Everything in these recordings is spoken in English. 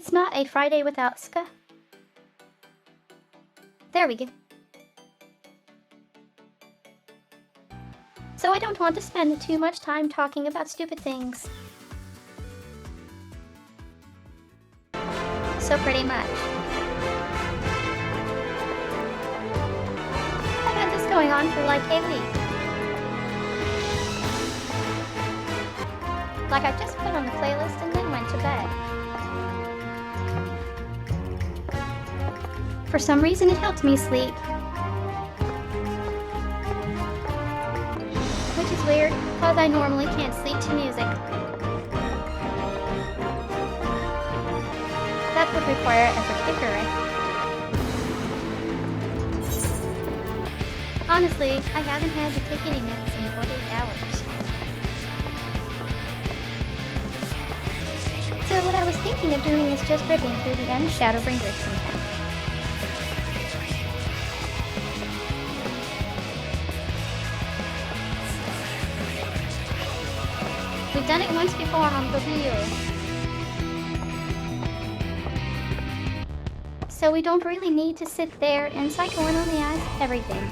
It's not a Friday without Ska. There we go. So I don't want to spend too much time talking about stupid things. So pretty much. I've had this going on for like a week. Like I just put on the playlist and then went to bed. For some reason it helped me sleep. Which is weird, because I normally can't sleep to music. That would require effort kicker, right? Honestly, I haven't had to take any naps in 48 hours. So what I was thinking of doing is just ripping through the end Shadowbringers sometime. We've done it once before on the wheel. So we don't really need to sit there and psychoanalyze everything.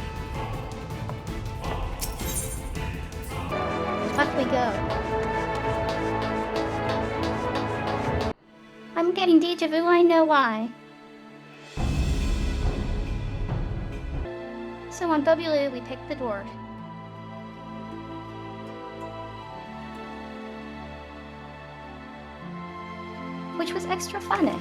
Up we go. I'm getting deja vu, I know why. So on W, we picked the dwarf. Which was extra funny.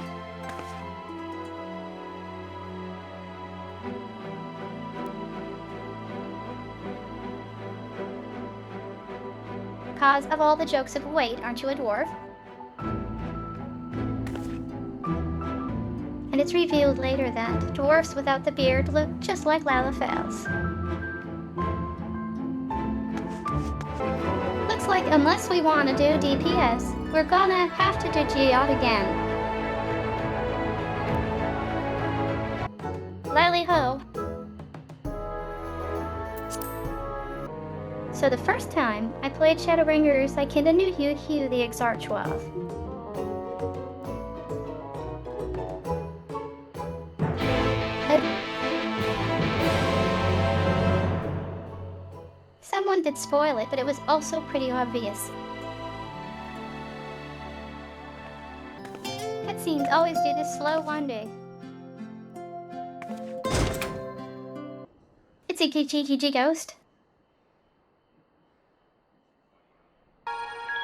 Cause of all the jokes of wait, aren't you a dwarf? And it's revealed later that dwarfs without the beard look just like Lalafels. Looks like unless we want to do DPS, we're gonna have to do Geode again. Lally ho! So the first time I played Shadowbringers, I kinda knew who the Exarch was. Someone did spoil it, but it was also pretty obvious. Cutscenes always do this slow winding. It's a GGG ghost.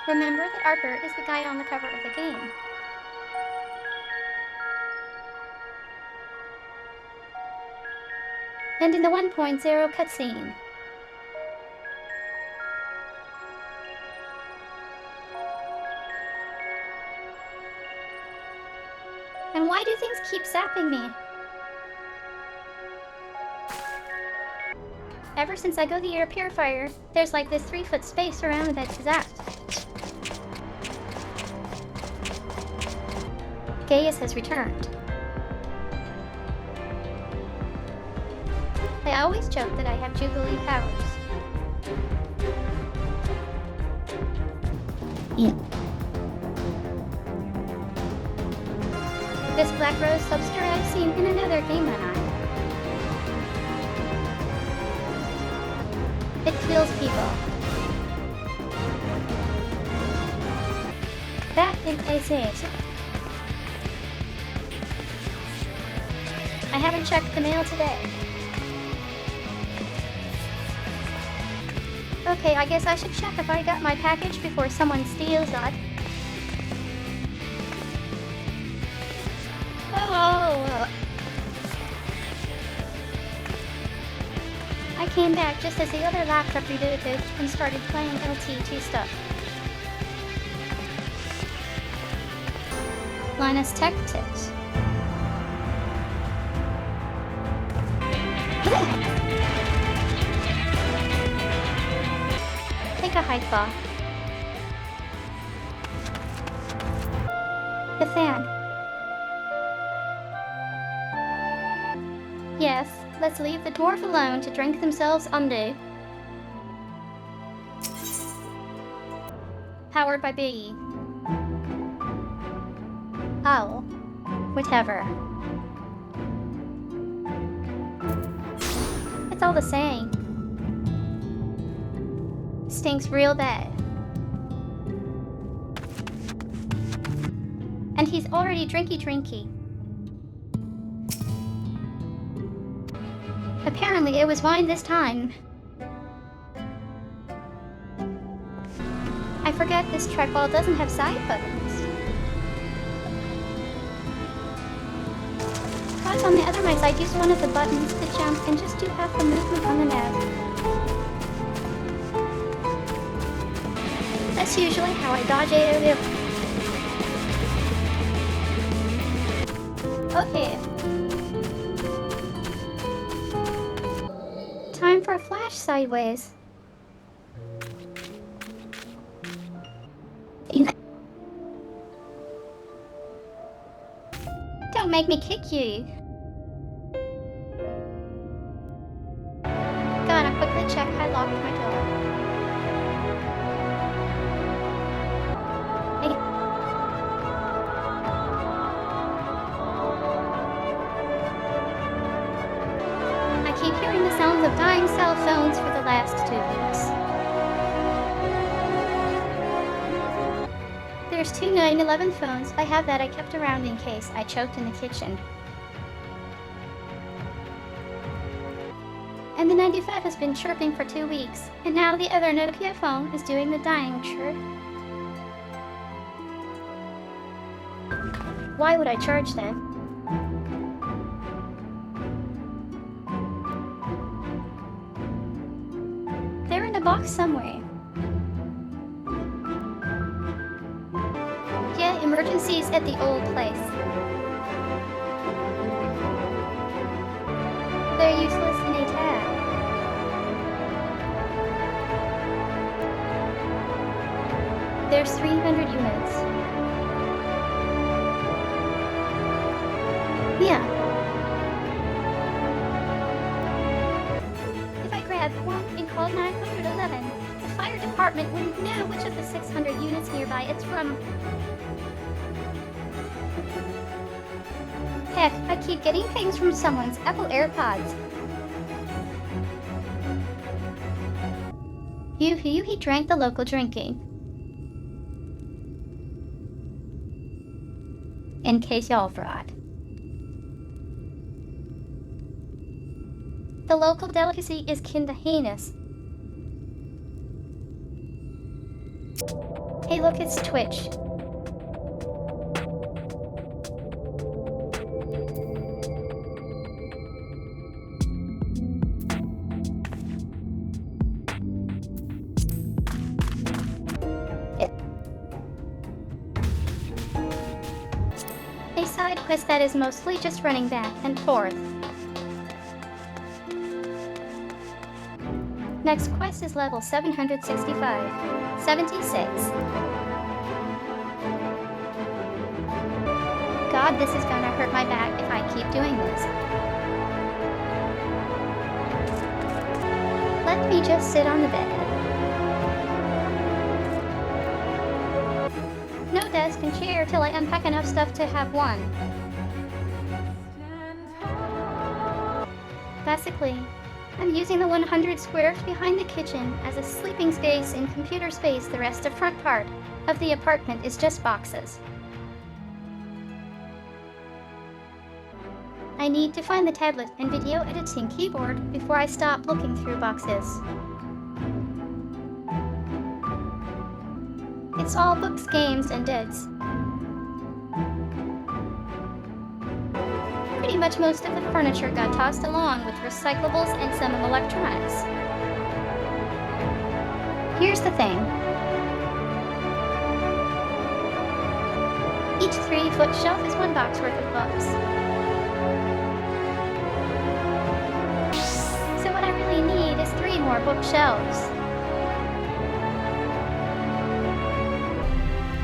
Remember that Arper is the guy on the cover of the game. And in the 1.0 cutscene. And why do things keep zapping me? Ever since I go the air purifier, there's like this 3-foot space around that zapped. Gaius has returned. I always joke that I have Jubilee powers. Yeah. This Black Rose subster I've seen in another game that It kills people. That is a save. I haven't checked the mail today. Okay, I guess I should check if I got my package before someone steals it. Oh! I came back just as the other laptop rebooted and started playing LT2 stuff. Linus Tech Tips. Take a hike ball. The fan. Yes, let's leave the dwarf alone to drink themselves undead. Powered by Biggie. Owl. Whatever. It's all the same. Stinks real bad. And he's already drinky. Apparently it was wine this time. I forget this trackball doesn't have side buttons. Cause on the other mice I'd use one of the buttons to jump and just do half the movement on the nav. That's usually how I dodge AOD. Okay. Time for a flash sideways. Don't make me kick you. Gonna quickly check I locked my door. I keep hearing the sounds of dying cell phones for the last 2 weeks. There's 2 911 phones. I have that I kept around in case I choked in the kitchen. And the 95 has been chirping for 2 weeks, and now the other Nokia phone is doing the dying chirp. Why would I charge them? They're in a box somewhere. Yeah, emergencies at the old place. They're useless in a tab. There's 300 units. Yeah. If I grabbed one and called 911, the fire department wouldn't know which of the 600 units nearby it's from. Heck, I keep getting pings from someone's Apple AirPods. He drank the local drinking. In case y'all forgot. The local delicacy is kinda heinous. Hey look, it's Twitch. A side quest that is mostly just running back and forth. Next quest is level 765. 76. God, this is gonna hurt my back if I keep doing this. Let me just sit on the bed. No desk and chair till I unpack enough stuff to have one. Basically, I'm using the 100 squares behind the kitchen as a sleeping space and computer space. The rest of front part of the apartment is just boxes. I need to find the tablet and video editing keyboard before I stop looking through boxes. It's all books, games, and dids. Pretty much most of the furniture got tossed along with recyclables and some electronics. Here's the thing. Each 3-foot shelf is 1 box worth of books. So what I really need is 3 more bookshelves.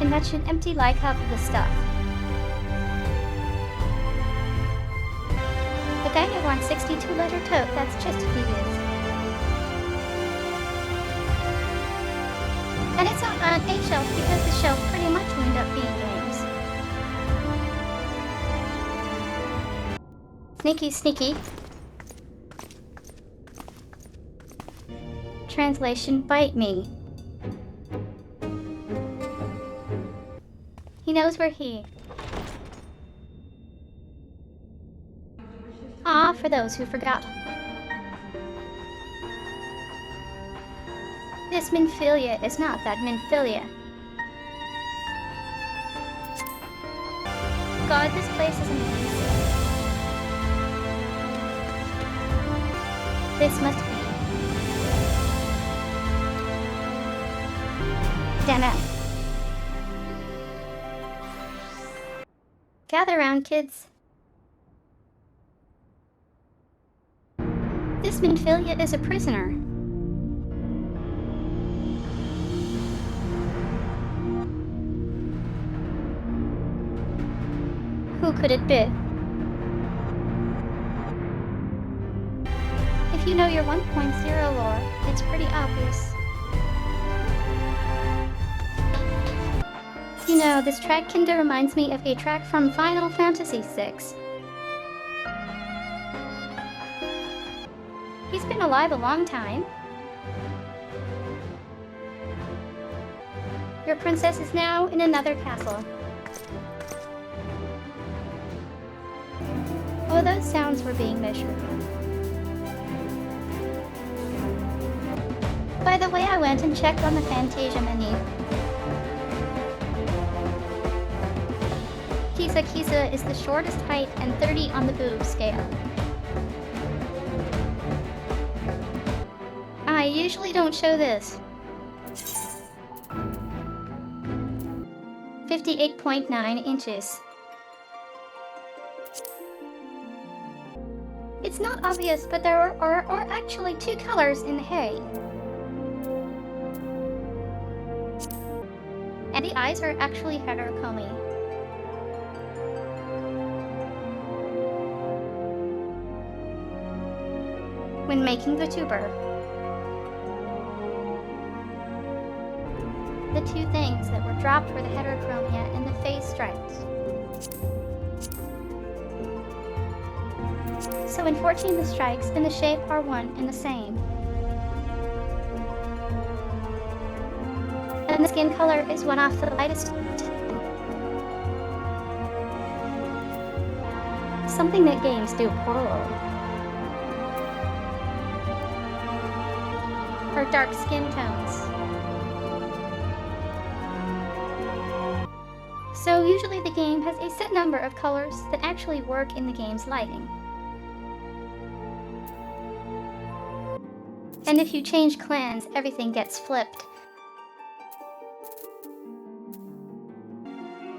And that should empty like half of the stuff. The guy who wants 62-letter tote, that's just who he is. And it's not on a shelf because the shelf pretty much wound up being games. Sneaky, sneaky. Translation, bite me. He knows we're he. Ah, for those who forgot. This Minfilia is not that Minfilia. God, this place is amazing. This must be. Damn it. Gather round, kids. This Minfilia is a prisoner. Who could it be? If you know your 1.0 lore, it's pretty obvious. You know, this track kinda reminds me of a track from Final Fantasy VI. He's been alive a long time. Your princess is now in another castle. Oh, those sounds were being measured. By the way, I went and checked on the Fantasia menu. Kisa is the shortest height and 30 on the boob scale. I usually don't show this. 58.9 inches. It's not obvious, but there are actually two colors in the hay. And the eyes are actually heterochromy. When making the tuber. The two things that were dropped were the heterochromia and the face stripes. So in 14 the strikes and the shape are one and the same. And the skin color is one off the lightest. Something that games do poorly. Her dark skin tones. So usually the game has a set number of colors that actually work in the game's lighting. And if you change clans, everything gets flipped.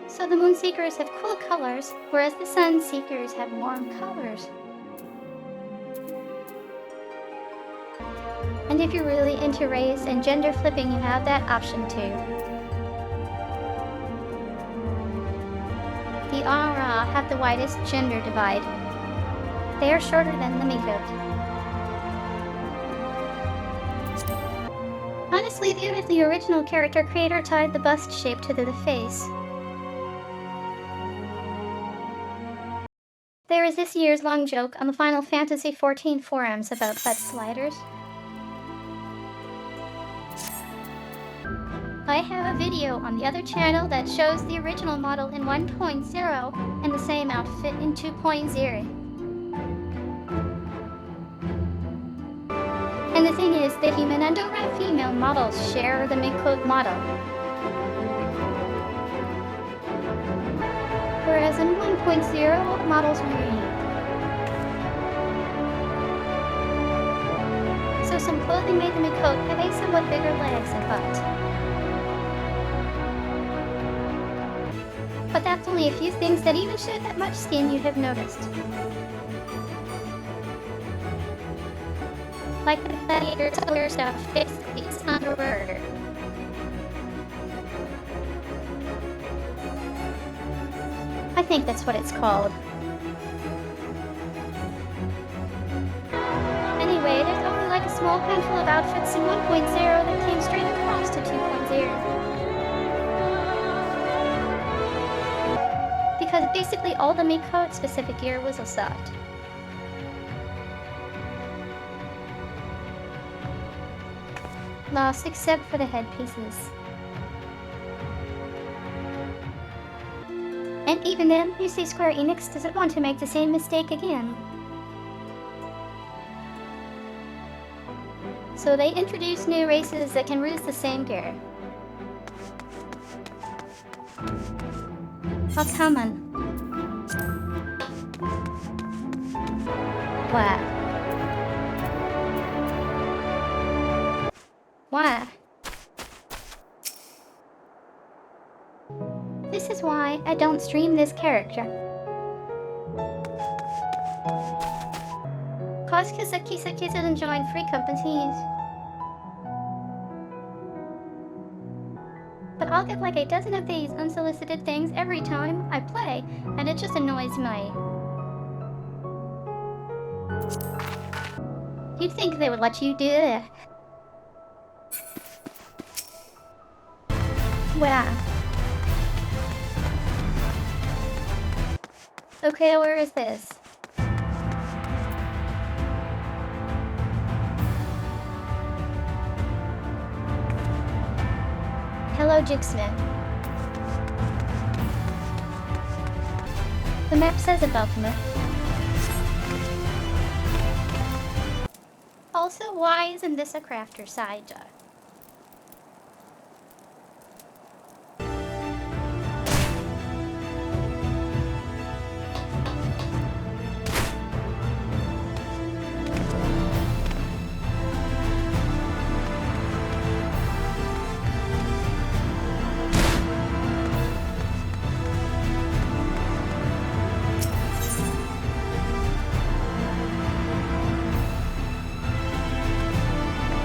So the Moonseekers have cool colors, whereas the Sunseekers have warm colors. And if you're really into race and gender flipping, you have that option too. The Aura have the widest gender divide. They are shorter than the Mikot. Honestly, the original character creator tied the bust shape to the face. There is this year's long joke on the Final Fantasy XIV forums about butt sliders. I have a video on the other channel that shows the original model in 1.0 and the same outfit in 2.0. And the thing is, the human and Dora female models share the Mikot model. Whereas in 1.0, models are unique. So some clothing made the Mikot have a somewhat bigger legs and butt. But that's only a few things that even showed that much skin you'd have noticed. Like the gladiator color stuff fits these underwear. I think that's what it's called. Anyway, there's only like a small handful of outfits in 1.0 that came straight across to 2.0. Because basically all the Mikot specific gear was Asad. Lost except for the headpieces. And even then, you see Square Enix doesn't want to make the same mistake again. So they introduce new races that can use the same gear. Oh, come on. What? Why? This is why I don't stream this character. Cause Kisai doesn't join free companies. But I'll get like a dozen of these unsolicited things every time I play, and it just annoys me. You'd think they would let you do it. Wow. Okay, where is this? Hello, Jigsmith. The map says above me. Also, why isn't this a crafter side job?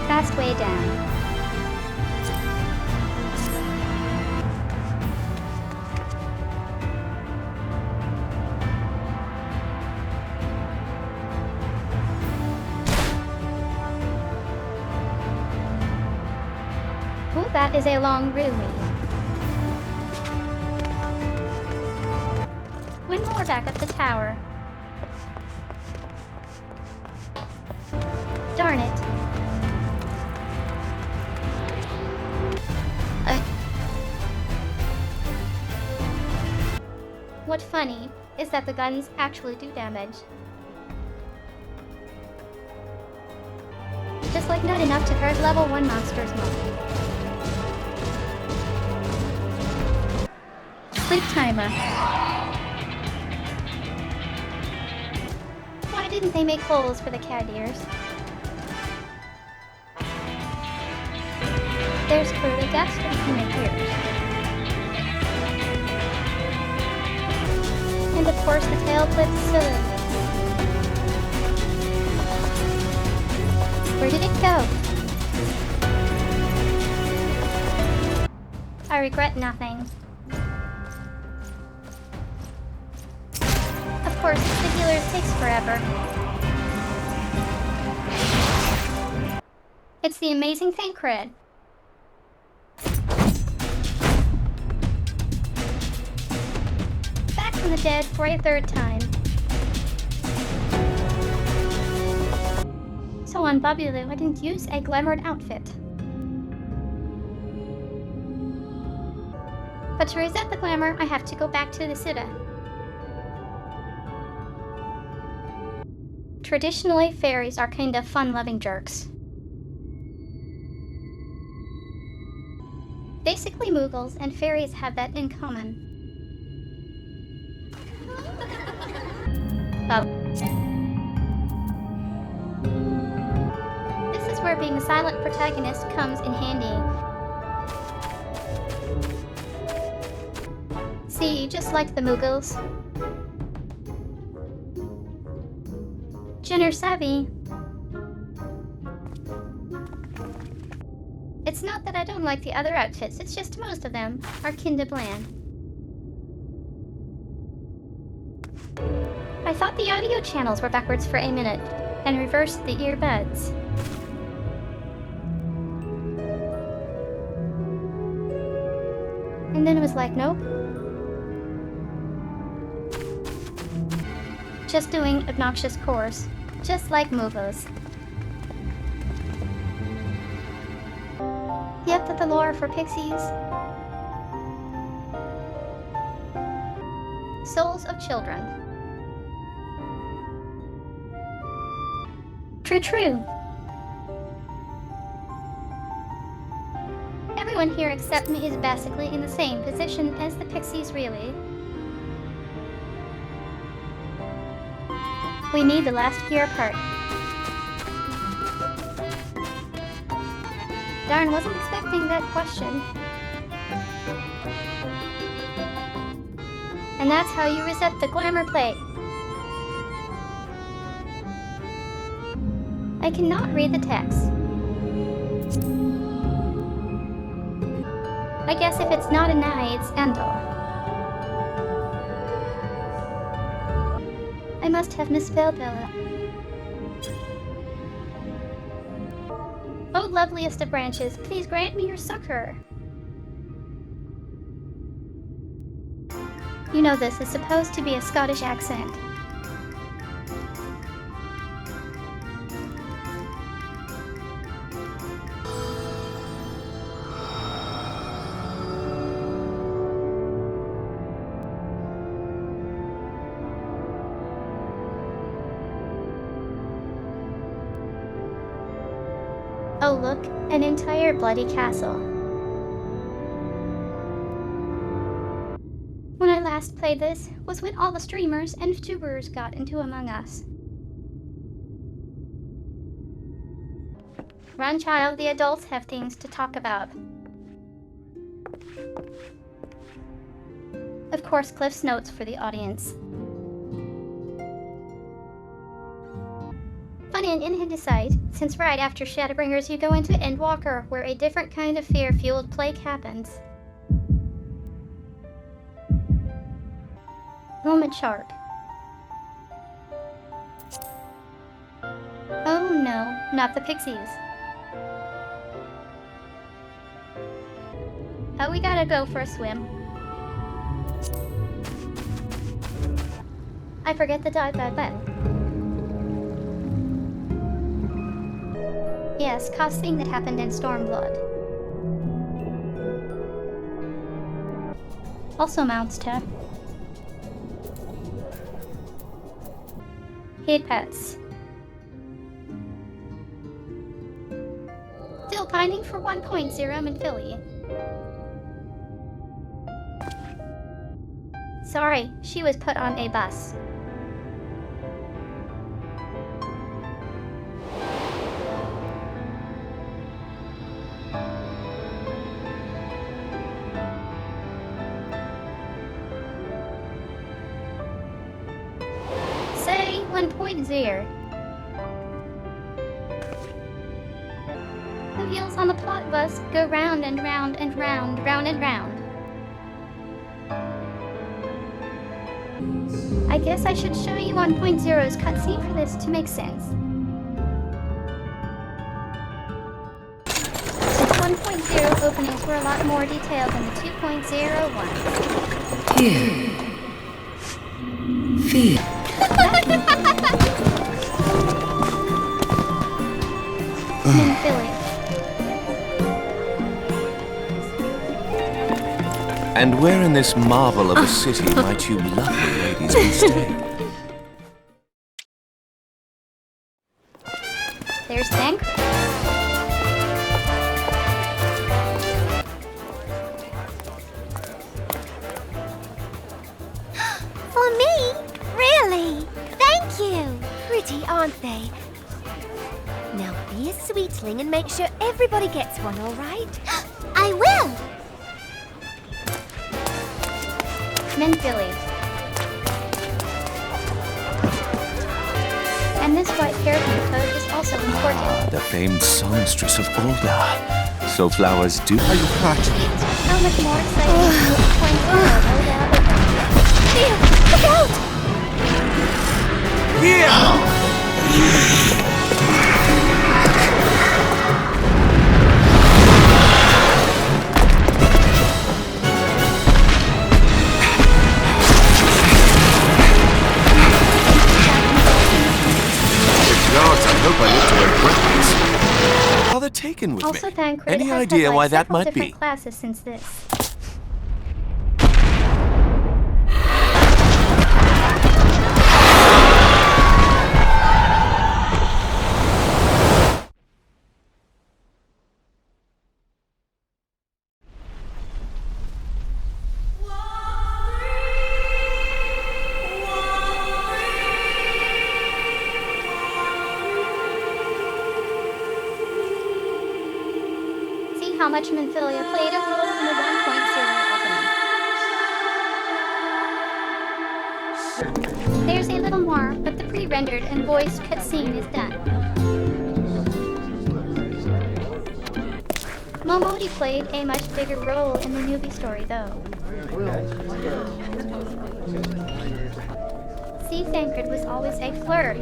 Fast way down. Ooh, that is a long ruby. One more back up the tower. Darn it. What's funny is that the guns actually do damage. Just like not enough to hurt level 1 monsters more. Sleep timer. Why didn't they make holes for the cat ears? There's clearly gaps between the ears. And of course the tail flips silly. Where did it go? I regret nothing. Of course, the healers takes forever. It's the amazing Thancred. From the dead for a third time. So on Babylou, I didn't use a glamoured outfit. But to reset the glamour, I have to go back to the city. Traditionally, fairies are kind of fun-loving jerks. Basically, Muggles and fairies have that in common. Oh. This is where being a silent protagonist comes in handy. See, just like the Muggles. Jenner savvy. It's not that I don't like the other outfits, it's just most of them are kinda bland. I thought the audio channels were backwards for a minute, and reversed the earbuds. And then it was like, nope. Just doing obnoxious chores, just like Muggles. Yep, the lore for pixies. Souls of children. True. Everyone here except me is basically in the same position as the pixies, really. We need the last gear part. Darn, wasn't expecting that question. And that's how you reset the glamour plate. I cannot read the text. I guess if it's not an I, it's Endel. I must have misspelled Bella. Oh, loveliest of branches, please grant me your succor. You know this is supposed to be a Scottish accent. Oh look, an entire bloody castle. When I last played this was when all the streamers and VTubers got into Among Us. Run, child, the adults have things to talk about. Of course, Cliff's notes for the audience. Funny in hindsight, since right after Shadowbringers you go into Endwalker, where a different kind of fear-fueled plague happens. Moment sharp. Oh no, not the pixies. Oh, we gotta go for a swim. I forget the dive button. Yes, cause thing that happened in Stormblood. Also mounts to hate pets. Still pining for 1.0 in Philly. Sorry, she was put on a bus. Say 1.0. The wheels on the plot bus go round and round and round, round and round. I guess I should show you 1.0's cutscene for this to make sense. The 1.0 openings were a lot more detailed than the 2.0 ones. Here. Feel. In Philly. And where in this marvel of a city might you lovely ladies be staying? There's Bank. For me? Really? Thank you! Pretty, aren't they? Now be a sweetling and make sure everybody gets one, all right? I will! Men Philly. And this white hairpin code is also important. The famed songstress of Ulda. So flowers do. Are you parching? How much more exciting is 2.0 no doubt open. Theo, look out! Gods, I hope I live to regret this. rather taken with Also, me. Thancred Any has idea had, like, why that several might different be? classes since this. See how much Minfilia played a role in the 1.0 opening. There's a little more, but the pre-rendered and voiced cutscene is done. Momodi played a much bigger role in the newbie story, though. See, Thancred was always a flirt.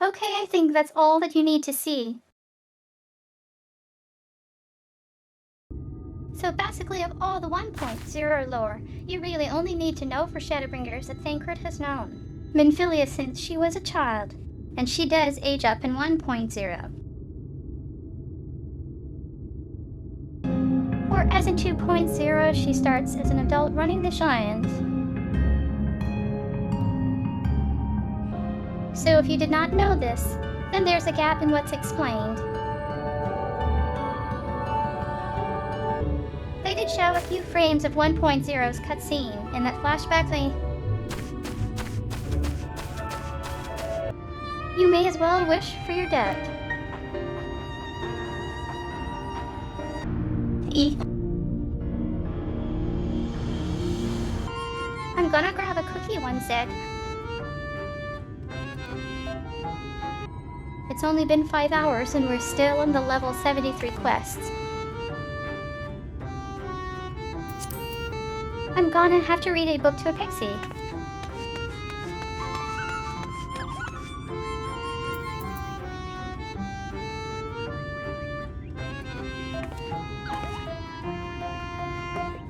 Okay, I think that's all that you need to see. So basically, of all the 1.0 lore, you really only need to know for Shadowbringers that Thancred has known Minfilia since she was a child, and she does age up in 1.0. Or as in 2.0, she starts as an adult running the Shines. So if you did not know this, then there's a gap in what's explained. They did show a few frames of 1.0's cutscene in that flashback thing. You may as well wish for your dead. I'm gonna grab a cookie, one said. It's only been 5 hours and we're still on the level 73 quests. I'm gonna have to read a book to a pixie.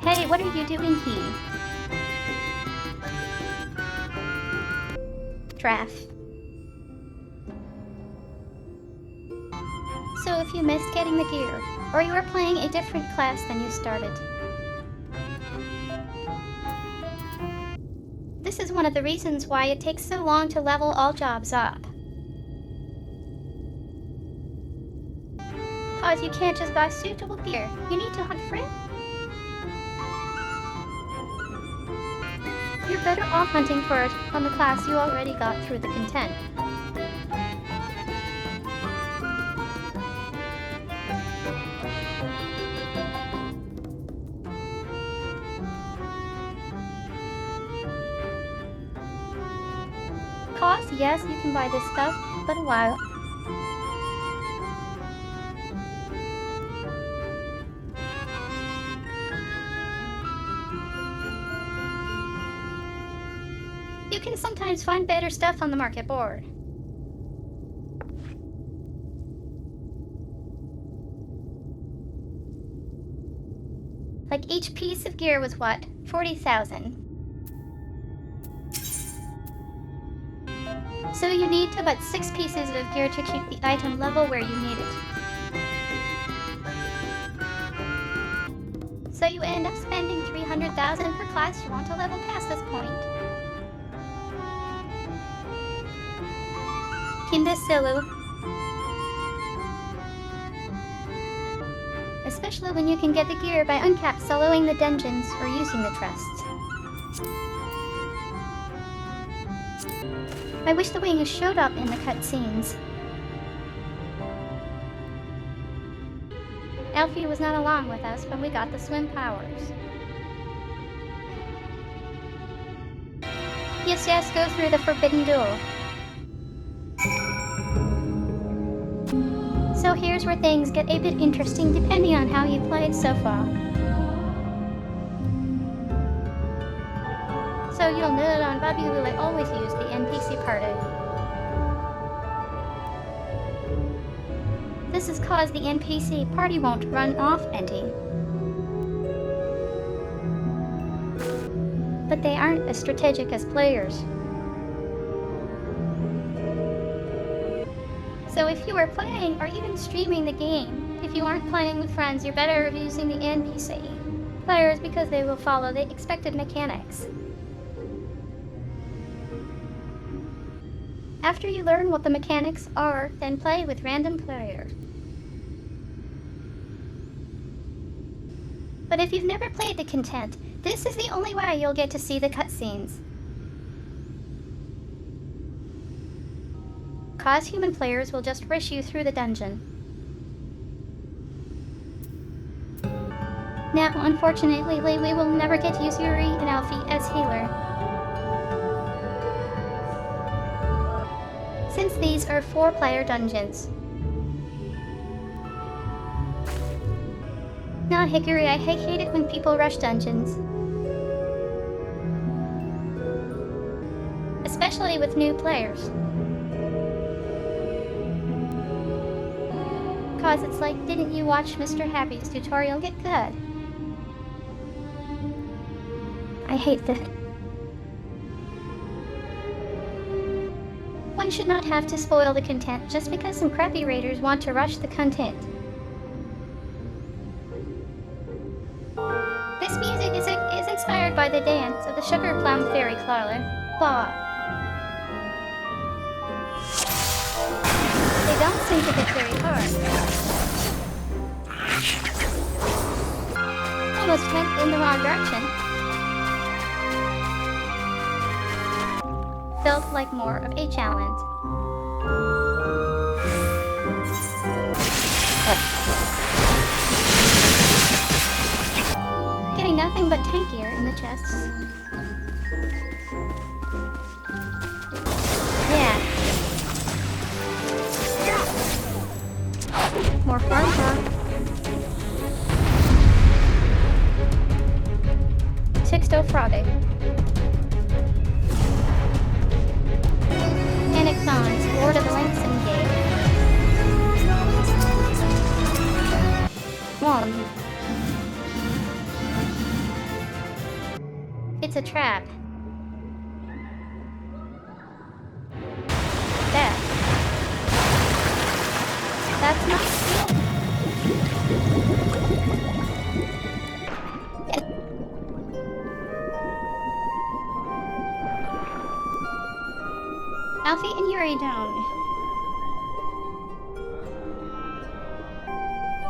Hey, what are you doing here? Draft. So if you missed getting the gear, or you were playing a different class than you started, this is one of the reasons why it takes so long to level all jobs up. Cause you can't just buy suitable gear, you need to hunt for it. You're better off hunting for it on the class you already got through the content. Cost, yes, you can buy this stuff, but a while. You can sometimes find better stuff on the market board. Like each piece of gear was what? 40,000. So you need about 6 pieces of gear to keep the item level where you need it. So you end up spending 300,000 per class you want to level past this point. Kindesilu. Especially when you can get the gear by uncapped soloing the dungeons or using the trusts. I wish the wings showed up in the cutscenes. Elfie was not along with us when we got the swim powers. Yes, go through the Forbidden Duel. So here's where things get a bit interesting depending on how you played so far. So you'll know that on Babu will I always use the NPC party. This is cause the NPC party won't run off ending. But they aren't as strategic as players. So if you are playing or even streaming the game, if you aren't playing with friends, you're better off using the NPC players because they will follow the expected mechanics. After you learn what the mechanics are, then play with random players. But if you've never played the content, this is the only way you'll get to see the cutscenes. Cause human players will just rush you through the dungeon. Now, unfortunately, we will never get to use Yuri and Alfie as healer, since these are 4-player dungeons. Now, Hikari, I hate it when people rush dungeons. Especially with new players. Cause it's like, didn't you watch Mr. Happy's tutorial get good? I hate that. One should not have to spoil the content just because some crappy raiders want to rush the content. This music is inspired by the dance of the Sugar Plum Fairy Clawler. They don't seem to hit very hard. Almost went in the wrong direction. Felt like more of a challenge. Getting nothing but tankier in the chests. Yeah. More fun. Sixto Friday. Anixon's Lord of the Langston Gate. 1. It's a trap. That's not skill. Alfie and Yuri down.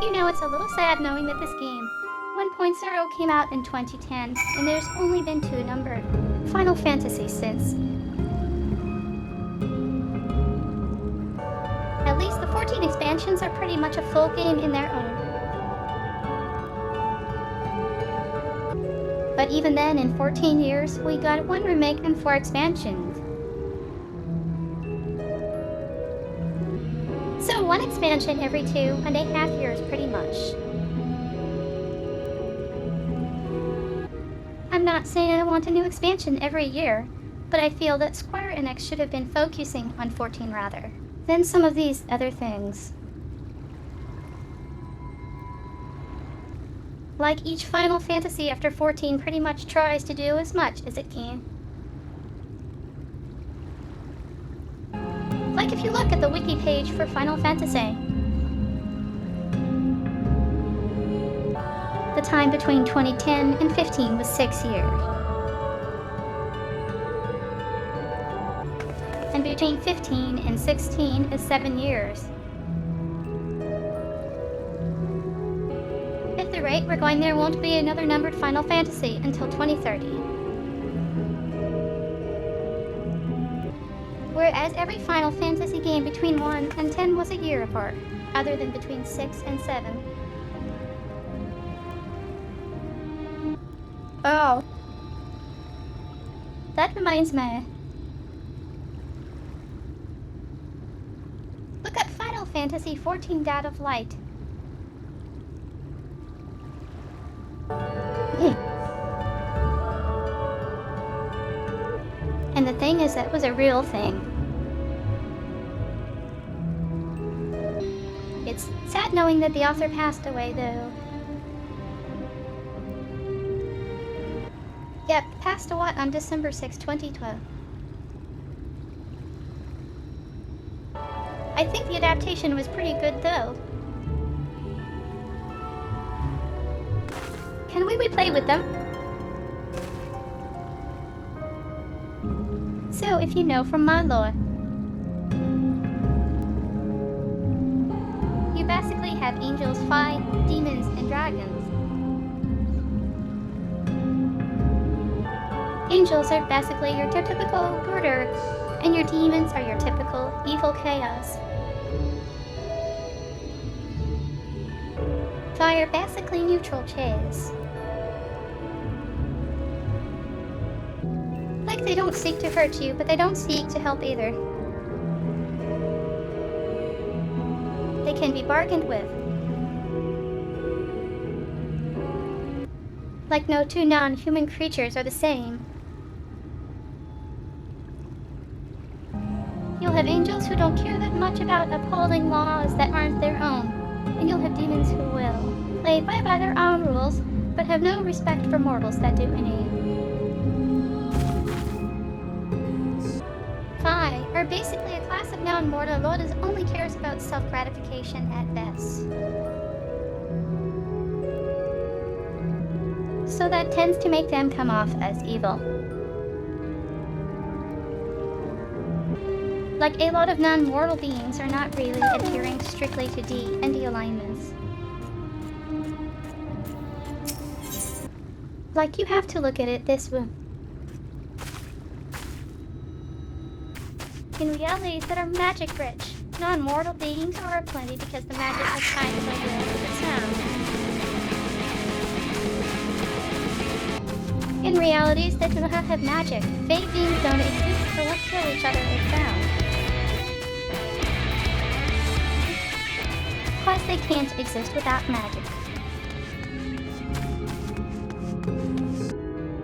You know, it's a little sad knowing that this game, 1.0, came out in 2010, and there's only been 2 numbered Final Fantasy since. At least the 14 expansions are pretty much a full game in their own. But even then, in 14 years, we got 1 remake and 4 expansions. So 1 expansion every 2.5 years, pretty much. I'm not saying I want a new expansion every year, but I feel that Square Enix should have been focusing on 14 rather than some of these other things. Like each Final Fantasy after 14 pretty much tries to do as much as it can. Like if you look at the wiki page for Final Fantasy. The time between 2010 and 15 was 6 years. And between 15 and 16 is 7 years. At the rate we're going, there won't be another numbered Final Fantasy until 2030. Whereas every Final Fantasy game between 1 and 10 was a year apart, other than between 6 and 7. Oh. That reminds me. Look up Final Fantasy XIV Dad of Light. And the thing is, that was a real thing. It's sad knowing that the author passed away, though. Yep, passed away on December 6, 2012. I think the adaptation was pretty good though. Can we replay with them? So, if you know from my lore, you basically have angels fight demons and dragons. Angels are basically your typical order, and your demons are your typical evil chaos. Fire basically neutral chase. Like they don't seek to hurt you, but they don't seek to help either. They can be bargained with. Like no two non-human creatures are the same. You'll have angels who don't care that much about upholding laws that aren't their own, and you'll have demons who will play by their own rules, but have no respect for mortals that do any. Fi are basically a class of non-mortal that only cares about self-gratification at best. So that tends to make them come off as evil. Like a lot of non-mortal beings are not really adhering strictly to D and D alignments. Like you have to look at it this way. In realities that are magic rich, non-mortal beings are aplenty because the magic has kind of a will of its own. In realities that do not have magic, fey beings don't exist or will kill each other if found. Plus they can't exist without magic.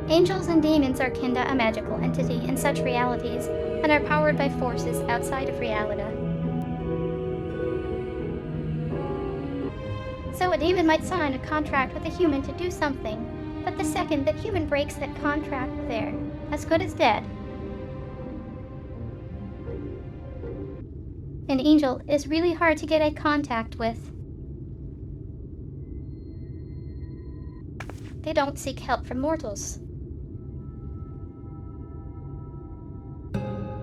Angels and demons are kinda a magical entity in such realities, and are powered by forces outside of reality. So a demon might sign a contract with a human to do something, but the second that human breaks that contract, they're as good as dead. An angel is really hard to get a contact with. They don't seek help from mortals.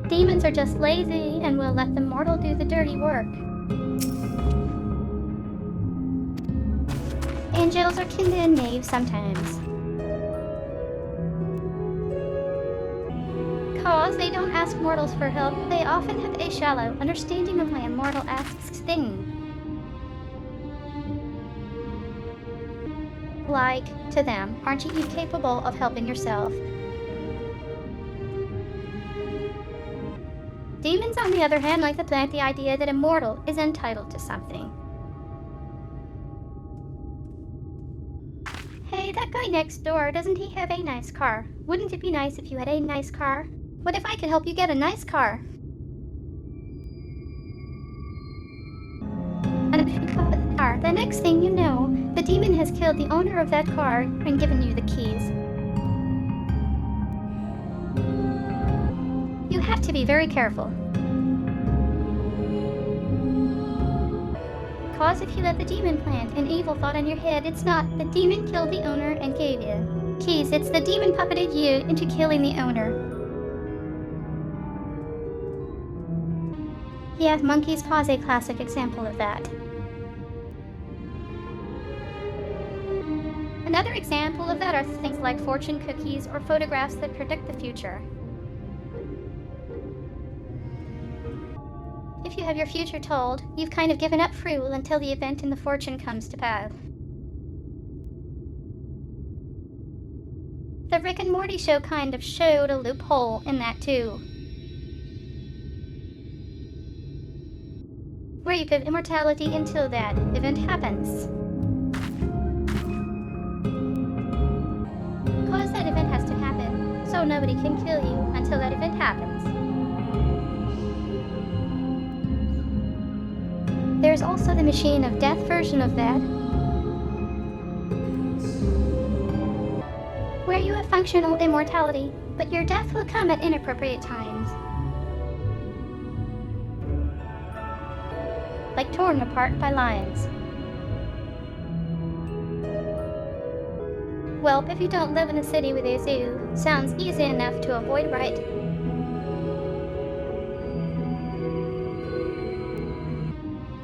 Demons are just lazy and will let the mortal do the dirty work. Angels are kinda and naive sometimes. Cause they don't ask mortals for help, they often have a shallow understanding of when mortal asks things. Like, to them, aren't you capable of helping yourself? Demons, on the other hand, like to plant the idea that a mortal is entitled to something. Hey, that guy next door, doesn't he have a nice car? Wouldn't it be nice if you had a nice car? What if I could help you get a nice car? And if you got the car, the next thing you know, the demon has killed the owner of that car and given you the keys. You have to be very careful. Cause if you let the demon plant an evil thought in your head, it's not the demon killed the owner and gave you keys, it's the demon puppeted you into killing the owner. Yeah, Monkey's Paw's a classic example of that. Another example of that are things like fortune cookies or photographs that predict the future. If you have your future told, you've kind of given up free will until the event in the fortune comes to pass. The Rick and Morty show kind of showed a loophole in that too. Where you give immortality until that event happens. Cause that event has to happen, so nobody can kill you until that event happens. There's also the machine of death version of that, where you have functional immortality, but your death will come at inappropriate times. like torn apart by lions. Well, if you don't live in a city with a zoo, sounds easy enough to avoid, right?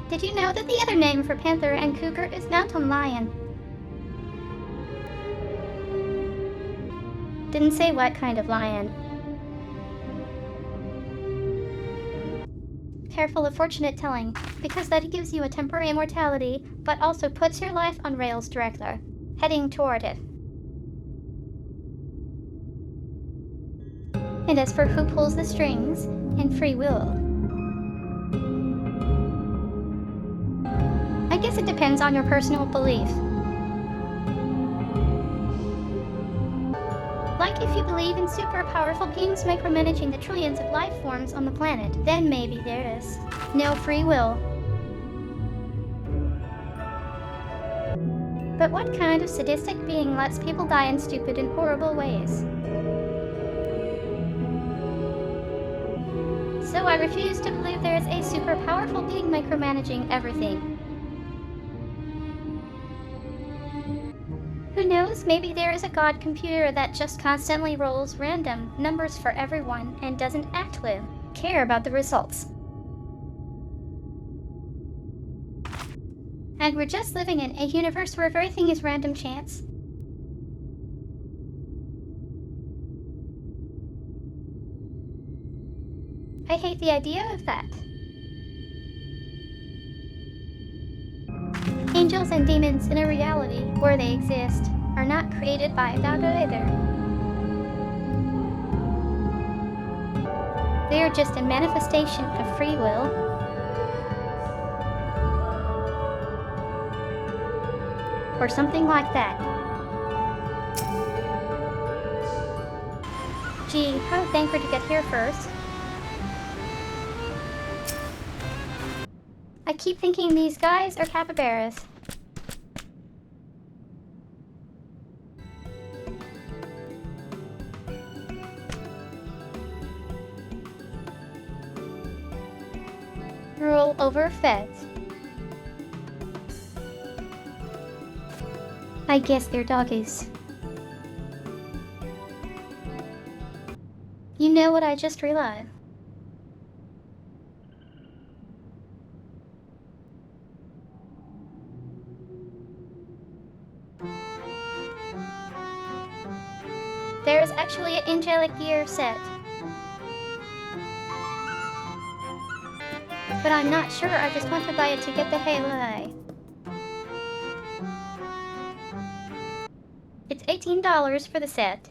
Did you know that the other name for panther and cougar is mountain lion? Didn't say what kind of lion. Careful of fortunate telling, because that gives you a temporary immortality, but also puts your life on rails directly, heading toward it. And as for who pulls the strings, and free will, I guess it depends on your personal belief. Like if you believe in super powerful beings micromanaging the trillions of life forms on the planet, then maybe there is no free will. But what kind of sadistic being lets people die in stupid and horrible ways? So I refuse to believe there is a super powerful being micromanaging everything. Who knows, maybe there is a god computer that just constantly rolls random numbers for everyone and doesn't actually care about the results. And we're just living in a universe where everything is random chance. I hate the idea of that. Angels and demons in a reality where they exist are not created by God either. They are just a manifestation of free will. Or something like that. Gee, how did Thancred get here first? I keep thinking these guys are capybaras. Rule over feds. I guess they're doggies. You know what I just realized? There is actually an angelic gear set. But I'm not sure, I just want to buy it to get the halo. It's $18 for the set.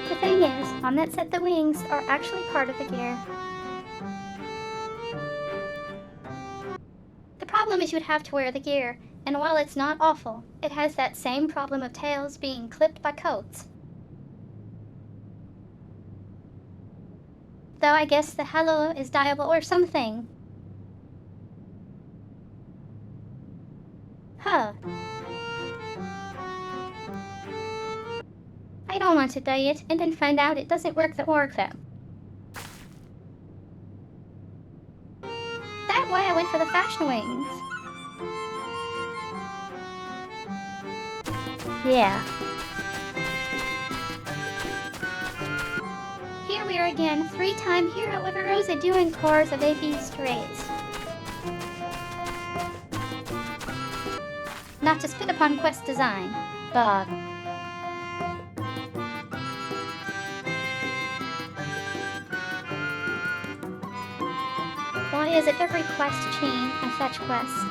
The thing is, on that set the wings are actually part of the gear. The problem is you'd have to wear the gear, and while it's not awful, it has that same problem of tails being clipped by coats. Though I guess the halo is dyeable or something. Huh. I don't want to dye it and then find out it doesn't work though. That way I went for the fashion wings. Yeah. Here we are again, 3-time hero with a Rosa doing cores of AP straights. Not to spit upon quest design, but why is it every quest chain a fetch quest?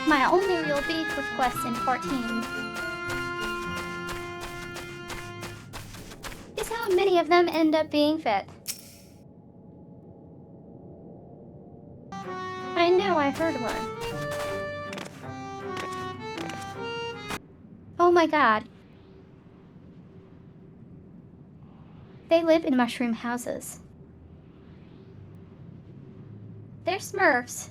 My only real beef with quests in 14 is how many of them end up being fed. I know I heard one. Oh my god. They live in mushroom houses. They're Smurfs.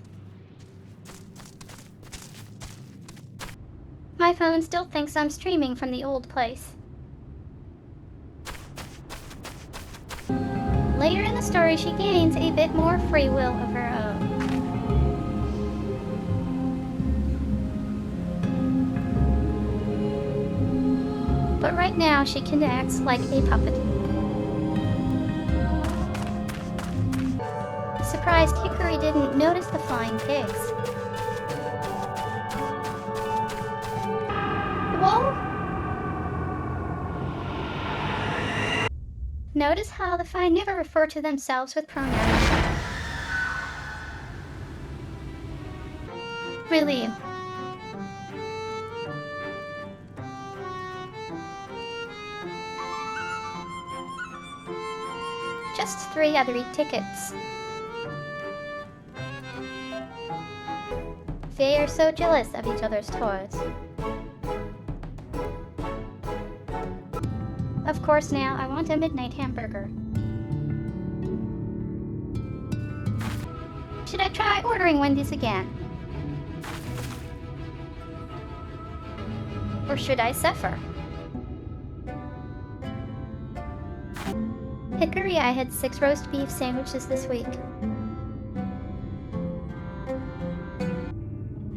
My phone still thinks I'm streaming from the old place. later in the story she gains a bit more free will of her own. But right now she can act like a puppet. Surprised Hickory didn't notice the flying pigs. Whoa! Notice how the Fae never refer to themselves with pronouns. Really. Just 3 other tickets. They are so jealous of each other's toys. Of course now I want a midnight hamburger. Should I try ordering Wendy's again? Or should I suffer? Hickory, I had 6 roast beef sandwiches this week.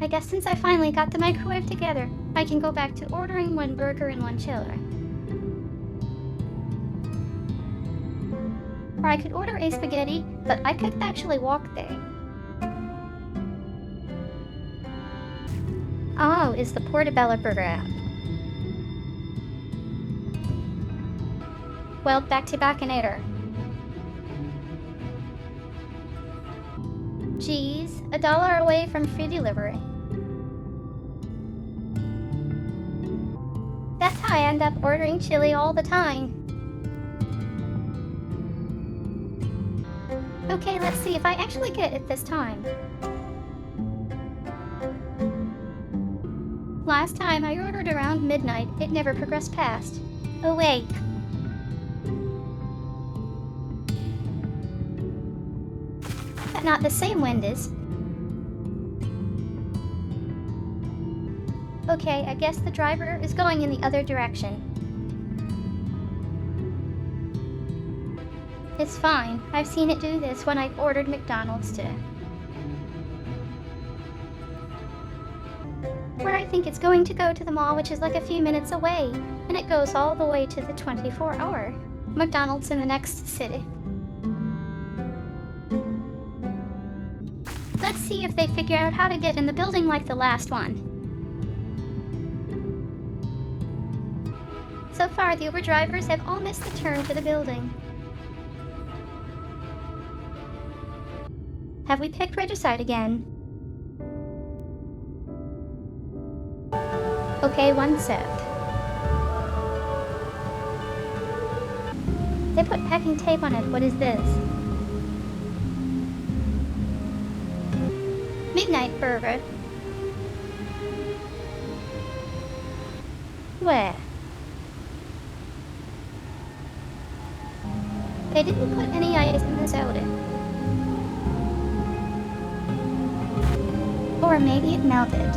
I guess since I finally got the microwave together, I can go back to ordering 1 burger and 1 chiller. Or I could order a spaghetti, but I could actually walk there. Oh, is the Portobello burger out? Well, back to Baconator. Geez, $1 away from free delivery. That's how I end up ordering chili all the time. Okay, let's see if I actually get it this time. Last time I ordered around midnight, it never progressed past. Oh wait. But not the same Wendy's. Okay, I guess the driver is going in the other direction. It's fine. I've seen it do this when I've ordered McDonald's too. Where I think it's going to go to the mall, which is like a few minutes away, and it goes all the way to the 24-hour McDonald's in the next city. Let's see if they figure out how to get in the building like the last one. So far, the Uber drivers have all missed the turn for the building. Have we picked Regicide again? Okay, 1 sec. They put packing tape on it. What is this? Midnight burger. Where? They didn't put any ice in the soda. Or maybe it melted.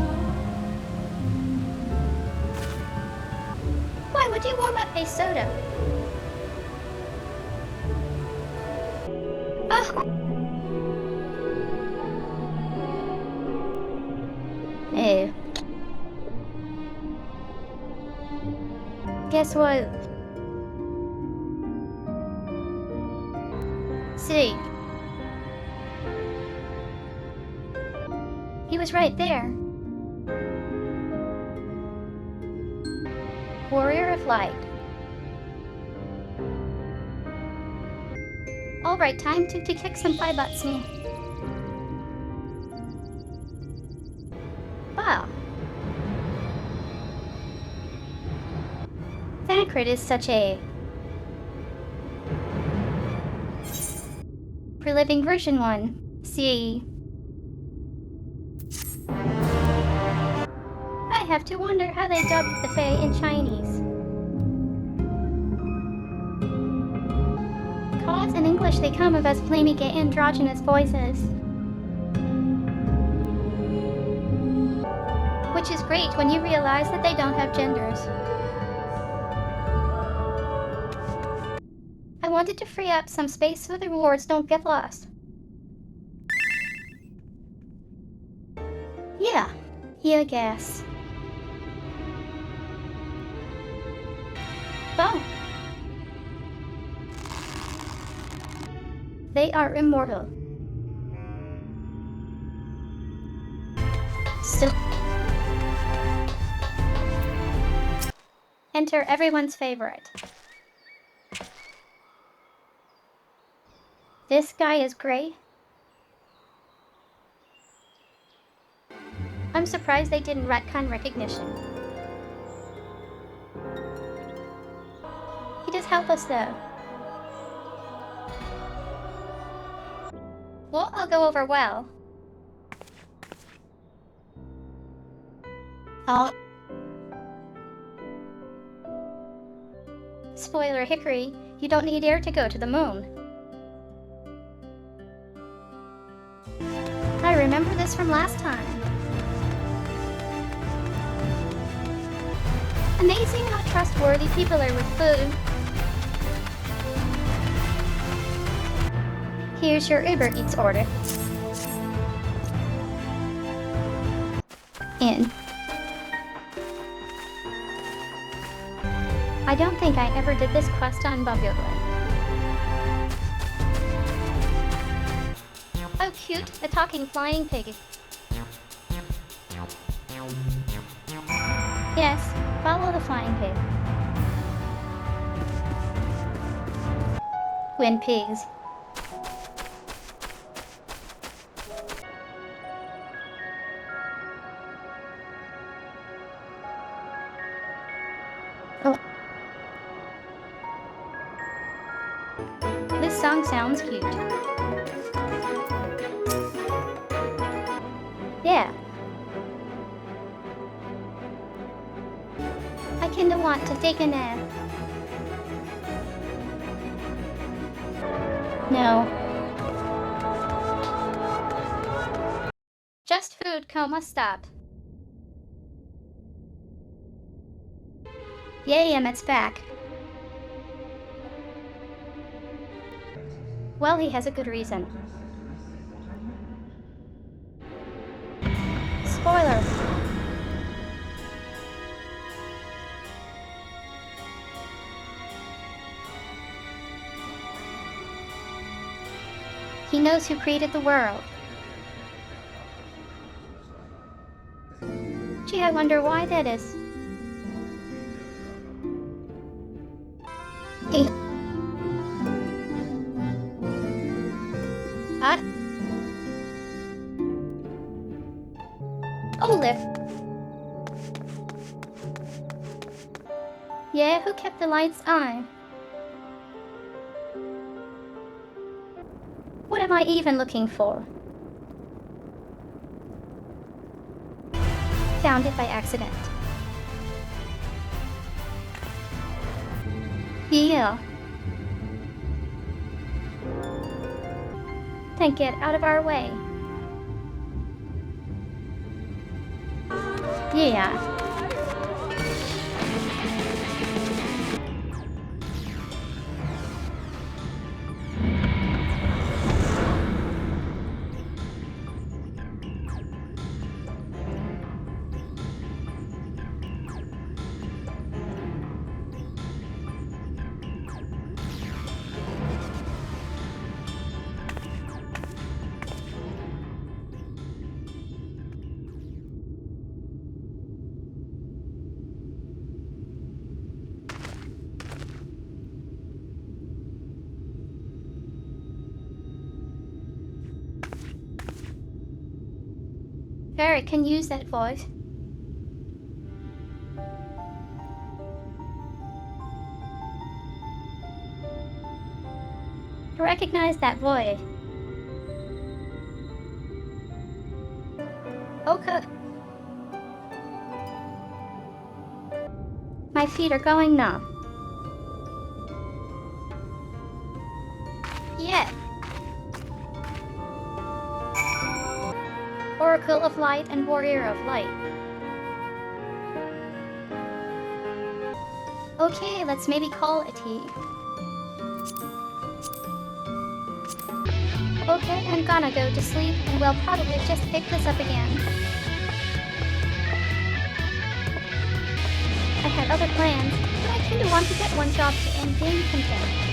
Why would you warm up a soda? Oh. Ew. Guess what? See. He was right there. Warrior of Light. Alright, time to kick some Fae butts now. Wow. Thancred is such a reliving version 1. See. I have to wonder how they dubbed the Fae in Chinese. Cause in English they come of as flamey gay androgynous voices. Which is great when you realize that they don't have genders. I wanted to free up some space so the rewards don't get lost. Yeah, I guess. Oh. They are immortal. Still. Enter everyone's favorite. This guy is great. I'm surprised they didn't retcon recognition. He does help us though. Well, I'll go over well. Spoiler Hickory, you don't need air to go to the moon. I remember this from last time. Amazing how trustworthy people are with food. Here's your Uber Eats order. In. I don't think I ever did this quest on Bubbleglen. Oh cute, a talking flying pig. Yes, follow the flying pig. Win pigs. Oh. This song sounds cute. Yeah. I kinda want to take a nap. No. Just food, stop. Yay, Emmett's back. Well, he has a good reason. Spoiler. He knows who created the world. Gee, I wonder why that is. Hey. Olive. Yeah, who kept the lights on? What am I even looking for? Found it by accident. Yeah. Then get out of our way. Yeah. Barrett can use that voice. I recognize that voice. Okay. My feet are going numb. Yeah. Oracle of Light and Warrior of Light. Okay, let's maybe call it a tea. Okay, I'm gonna go to sleep, and we'll probably just pick this up again. I had other plans, but I kinda want to get one job to end game content.